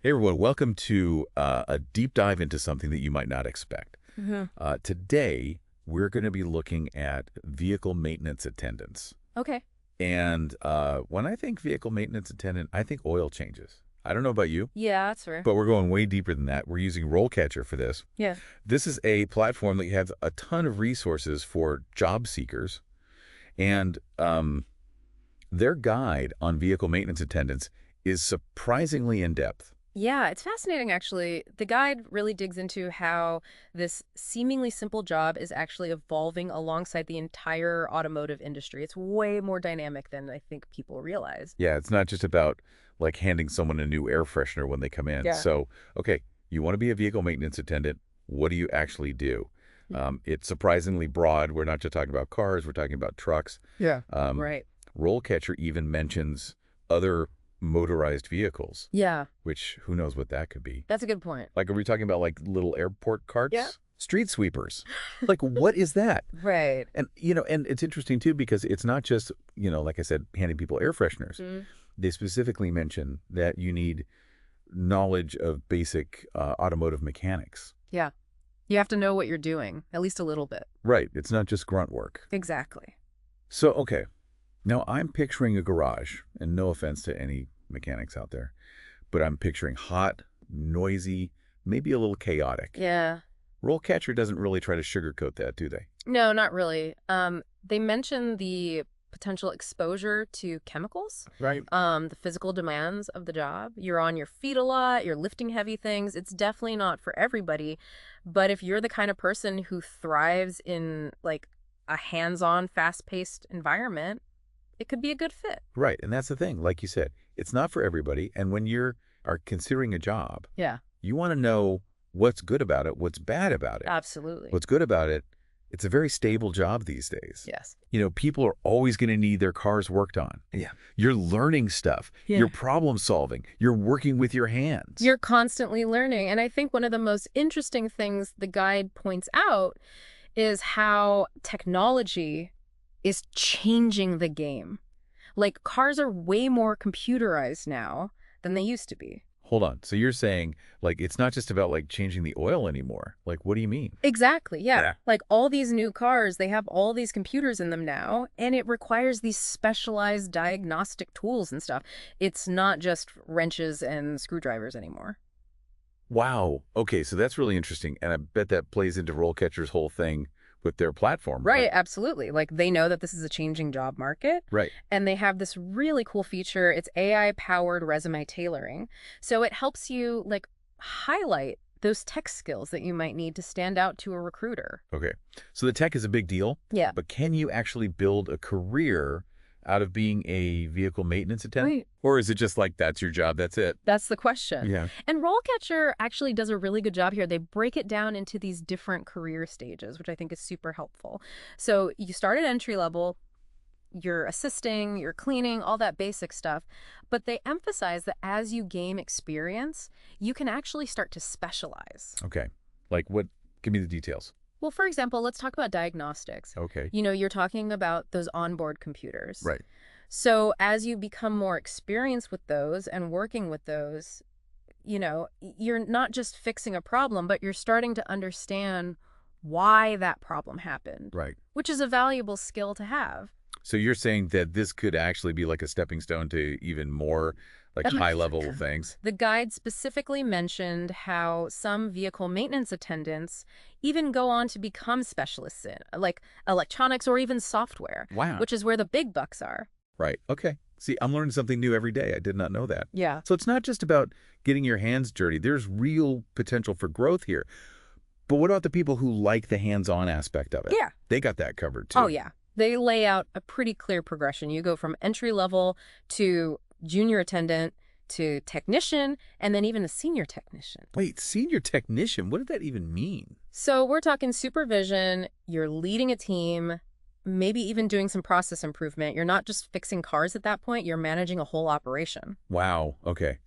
Hey everyone, welcome to a deep dive into something that you might not expect. Today, we're going to be looking at vehicle maintenance attendants. Okay. And when I think vehicle maintenance attendant, I think oil changes. I don't know about you, Yeah, that's fair. but we're going way deeper than that. We're using RoleCatcher for this. Yeah. This is a platform that has a ton of resources for job seekers. And their guide on vehicle maintenance attendants is surprisingly in-depth. Yeah, it's fascinating, actually. The guide really digs into how this seemingly simple job is actually evolving alongside the entire automotive industry. It's way more dynamic than I think people realize. Yeah, it's not just about like handing someone a new air freshener when they come in. Yeah. So, okay, you want to be a vehicle maintenance attendant. What do you actually do? It's surprisingly broad. We're not just talking about cars. We're talking about trucks. Yeah. Um, Right. RoleCatcher even mentions other motorized vehicles, Yeah, which who knows what that could be. that's a good point. Like, are we talking about like little airport carts? Yeah. Street sweepers. Like, what is that? Right. And it's interesting too because it's not just, like I said, handing people air fresheners. Mm. They specifically mention that you need knowledge of basic automotive mechanics. Yeah. You have to know what you're doing, at least a little bit. Right. It's not just grunt work. Exactly. So, okay. Now, I'm picturing a garage, and no offense to any mechanics out there, but I'm picturing hot, noisy, maybe a little chaotic. Yeah. RoleCatcher doesn't really try to sugarcoat that, do they? No, not really. They mention the potential exposure to chemicals, Right. the physical demands of the job. You're on your feet a lot, you're lifting heavy things. It's definitely not for everybody. But if you're the kind of person who thrives in like a hands-on, fast-paced environment, it could be a good fit. Right. And that's the thing. Like you said, it's not for everybody. And when are considering a job, Yeah, you want to know what's good about it, what's bad about it. absolutely. What's good about it, it's a very stable job these days. Yes. People are always going to need their cars worked on. Yeah. You're learning stuff. Yeah. You're problem solving. You're working with your hands. You're constantly learning. And I think one of the most interesting things the guide points out is how technology is changing the game. Like, cars are way more computerized now than they used to be. Hold on. So you're saying, like, it's not just about, like, changing the oil anymore. Like, what do you mean? Exactly, yeah. Yeah. Like, all these new cars, they have all these computers in them now, and it requires these specialized diagnostic tools and stuff. It's not just wrenches and screwdrivers anymore. Wow. Okay, so that's really interesting. And I bet that plays into RoleCatcher's whole thing with their platform. Right, absolutely. Like, they know that this is a changing job market. Right. And they have this really cool feature. It's AI-powered resume tailoring. So it helps you, like, highlight those tech skills that you might need to stand out to a recruiter. Okay. So the tech is a big deal. Yeah. But can you actually build a career out of being a vehicle maintenance attendant? Right. Or is it just like, that's your job, that's it? That's the question. Yeah. And RoleCatcher actually does a really good job here. They break it down into these different career stages, which I think is super helpful. So you start at entry level, you're assisting, you're cleaning, all that basic stuff. But they emphasize that as you gain experience, you can actually start to specialize. Okay. Like what? Give me the details. Well, for example, let's talk about diagnostics. Okay. You're talking about those onboard computers. Right. So as you become more experienced with those and working with those, you're not just fixing a problem, but you're starting to understand why that problem happened, Right. which is a valuable skill to have. So you're saying that this could actually be like a stepping stone to even more like Um, high level things? The guide specifically mentioned how some vehicle maintenance attendants even go on to become specialists in, like electronics or even software, Wow. which is where the big bucks are. Right. Okay. See, I'm learning something new every day. I did not know that. Yeah. So it's not just about getting your hands dirty. There's real potential for growth here. But what about the people who like the hands-on aspect of it? Yeah. They got that covered too. Oh, yeah. They lay out a pretty clear progression. You go from entry level to junior attendant to technician, and then even a senior technician. Wait, senior technician, what did that even mean? So we're talking supervision, you're leading a team, maybe even doing some process improvement. You're not just fixing cars at that point, you're managing a whole operation. Wow. Okay.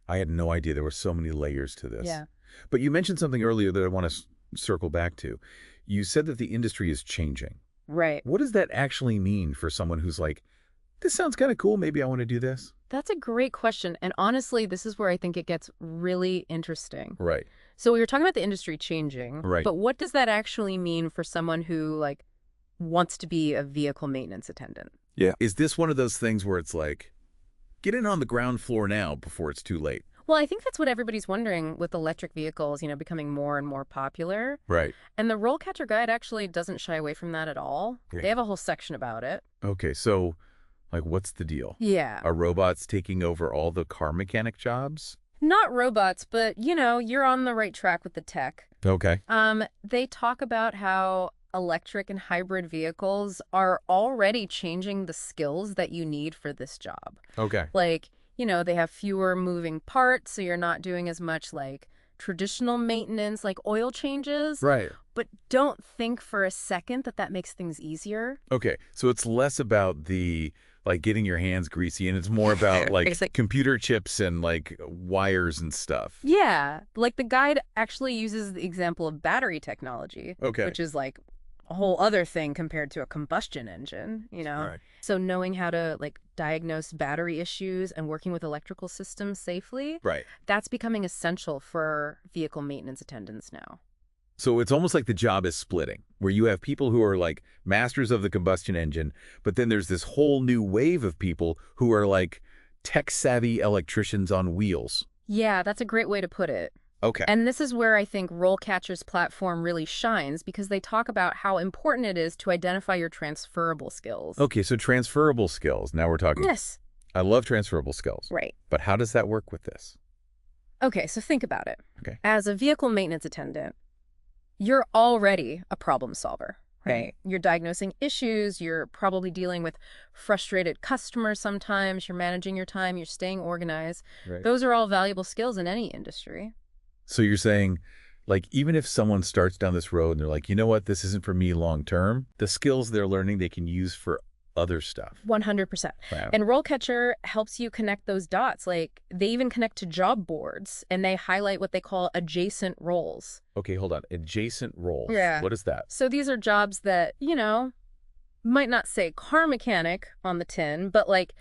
I had no idea there were so many layers to this. Yeah. But you mentioned something earlier that I want to circle back to. You said that the industry is changing. Right. What does that actually mean for someone who's like this sounds kind of cool. Maybe I want to do this. That's a great question. And honestly, this is where I think it gets really interesting. Right. So we were talking about the industry changing, Right. but what does that actually mean for someone who like wants to be a vehicle maintenance attendant? Yeah. Is this one of those things where it's like, get in on the ground floor now before it's too late? Well, I think that's what everybody's wondering with electric vehicles, becoming more and more popular. Right. And the RoleCatcher guide actually doesn't shy away from that at all. Okay. They have a whole section about it. Okay, so, like, what's the deal? Yeah. Are robots taking over all the car mechanic jobs? Not robots, but, you're on the right track with the tech. Okay. They talk about how electric and hybrid vehicles are already changing the skills that you need for this job. Okay. Like, they have fewer moving parts, so you're not doing as much like traditional maintenance, like oil changes. Right. But don't think for a second that that makes things easier. Okay, so it's less about the, like, getting your hands greasy, and it's more about, like, computer chips and, like, wires and stuff. Yeah. Like the guide actually uses the example of battery technology. Okay. Which is like a whole other thing compared to a combustion engine, Right. So knowing how to like diagnose battery issues and working with electrical systems safely, Right. that's becoming essential for vehicle maintenance attendants now. So it's almost like the job is splitting, where you have people who are, like, masters of the combustion engine, but then there's this whole new wave of people who are, like, tech-savvy electricians on wheels. Yeah, that's a great way to put it. Okay. And this is where I think RoleCatcher's platform really shines because they talk about how important it is to identify your transferable skills. Okay, so transferable skills. Now we're talking. Yes. I love transferable skills. Right. But how does that work with this? Okay, so think about it. Okay. As a vehicle maintenance attendant, you're already a problem solver, right? You're diagnosing issues, you're probably dealing with frustrated customers sometimes, you're managing your time, you're staying organized. Right. Those are all valuable skills in any industry. So you're saying, like, even if someone starts down this road and they're like, you know what, this isn't for me long term, the skills they're learning they can use for other stuff. 100%. Wow. And RoleCatcher helps you connect those dots. Like, they even connect to job boards, and they highlight what they call adjacent roles. Okay, hold on. Adjacent roles. Yeah. What is that? So these are jobs that, might not say car mechanic on the tin, but like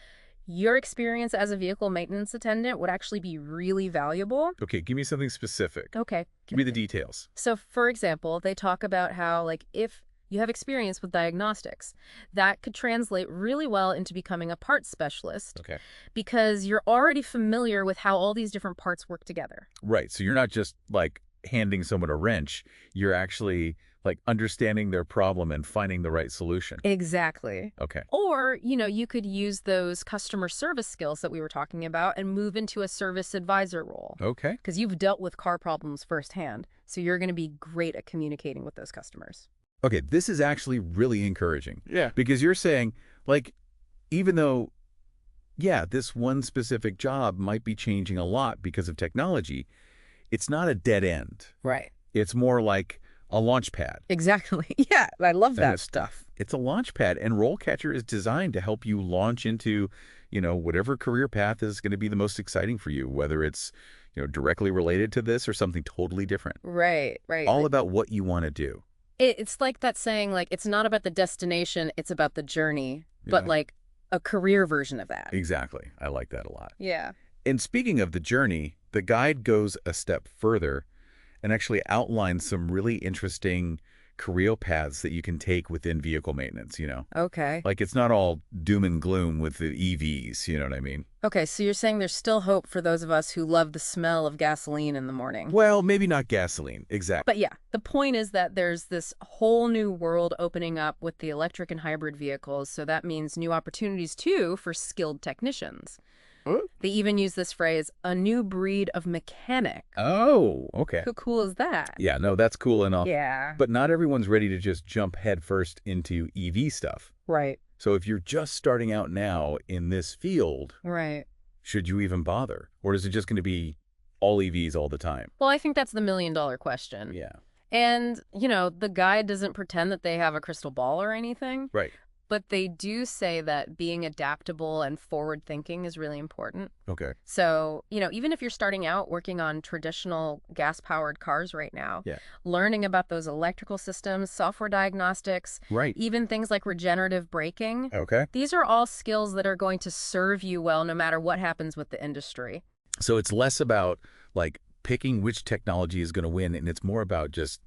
your experience as a vehicle maintenance attendant would actually be really valuable. Okay, give me something specific. Okay. Give me the details. So, for example, they talk about how, like, if you have experience with diagnostics, that could translate really well into becoming a parts specialist. Okay. Because you're already familiar with how all these different parts work together. Right, so you're not just, like, handing someone a wrench. You're actually, like, understanding their problem and finding the right solution. Exactly. Okay. Or, you could use those customer service skills that we were talking about and move into a service advisor role. Okay. Because you've dealt with car problems firsthand, so you're going to be great at communicating with those customers. Okay, this is actually really encouraging. Yeah. Because you're saying, like, even though, yeah, this one specific job might be changing a lot because of technology, it's not a dead end. Right. It's more like a launch pad. Exactly. Yeah, I love that stuff. It's a launch pad, and RoleCatcher is designed to help you launch into, whatever career path is going to be the most exciting for you, whether it's, directly related to this or something totally different. Right, right. All about what you want to do. It's like that saying, like, it's not about the destination, it's about the journey, but Yeah. like a career version of that. Exactly. I like that a lot. Yeah. And speaking of the journey, the guide goes a step further and actually outlines some really interesting career paths that you can take within vehicle maintenance, Okay. Like, it's not all doom and gloom with the EVs, you know what I mean? Okay, so you're saying there's still hope for those of us who love the smell of gasoline in the morning. Well, maybe not gasoline. Exactly. But yeah, the point is that there's this whole new world opening up with the electric and hybrid vehicles, so that means new opportunities too for skilled technicians. Huh? They even use this phrase, a new breed of mechanic. Oh, okay. How cool is that? Yeah, no, that's cool and all. Yeah. But not everyone's ready to just jump headfirst into EV stuff. Right. So if you're just starting out now in this field, Right. should you even bother? Or is it just going to be all EVs all the time? Well, I think that's the million-dollar question. Yeah. And, the guide doesn't pretend that they have a crystal ball or anything. Right. but they do say that being adaptable and forward-thinking is really important. Okay. So, even if you're starting out working on traditional gas-powered cars right now, Yeah. learning about those electrical systems, software diagnostics, Right. even things like regenerative braking, Okay. these are all skills that are going to serve you well no matter what happens with the industry. So it's less about like picking which technology is going to win, and it's more about just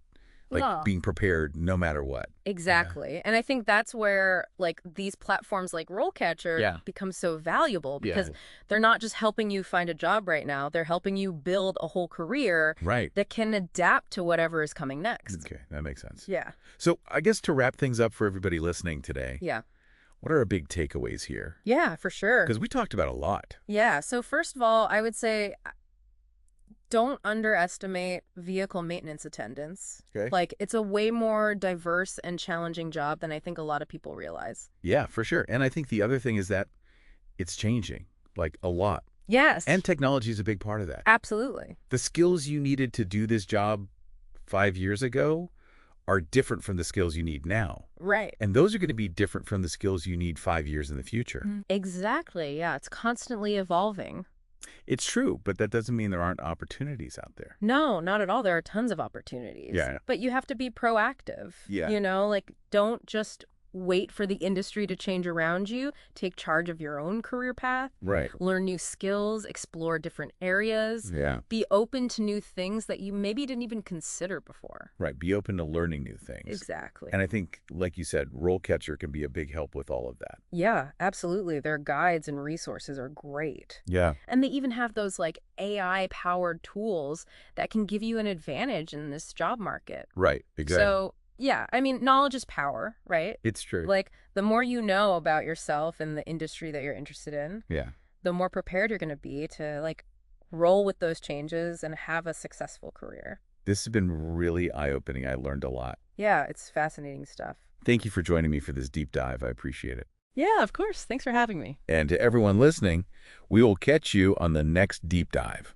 like Yeah. being prepared no matter what. Exactly. And I think that's where these platforms like RoleCatcher become so valuable because they're not just helping you find a job right now, they're helping you build a whole career Right. that can adapt to whatever is coming next. Okay, that makes sense. Yeah. So I guess to wrap things up for everybody listening today, Yeah. what are our big takeaways here? Yeah, for sure. Because we talked about a lot. Yeah. So first of all, I would say don't underestimate vehicle maintenance attendants. Okay. It's a way more diverse and challenging job than I think a lot of people realize. Yeah, for sure. And I think the other thing is that it's changing, like a lot. Yes. And technology is a big part of that. Absolutely. The skills you needed to do this job 5 years ago are different from the skills you need now. Right. And those are going to be different from the skills you need 5 years in the future. Exactly. Yeah. It's constantly evolving. It's true, but that doesn't mean there aren't opportunities out there. No, not at all. There are tons of opportunities. Yeah. But you have to be proactive. Yeah. Don't just wait for the industry to change around you. Take charge of your own career path. Right. Learn new skills, explore different areas. Yeah. Be open to new things that you maybe didn't even consider before. Right. Be open to learning new things. Exactly. And I think, like you said, RoleCatcher can be a big help with all of that. Yeah, absolutely. Their guides and resources are great. Yeah. And they even have those AI-powered tools that can give you an advantage in this job market. Right. Exactly. So, yeah, I mean, knowledge is power, right? It's true. The more you know about yourself and the industry that you're interested in, Yeah. the more prepared you're going to be to roll with those changes and have a successful career. This has been really eye-opening. I learned a lot. Yeah, it's fascinating stuff. Thank you for joining me for this deep dive. I appreciate it. Yeah, of course. Thanks for having me. And to everyone listening, we will catch you on the next deep dive.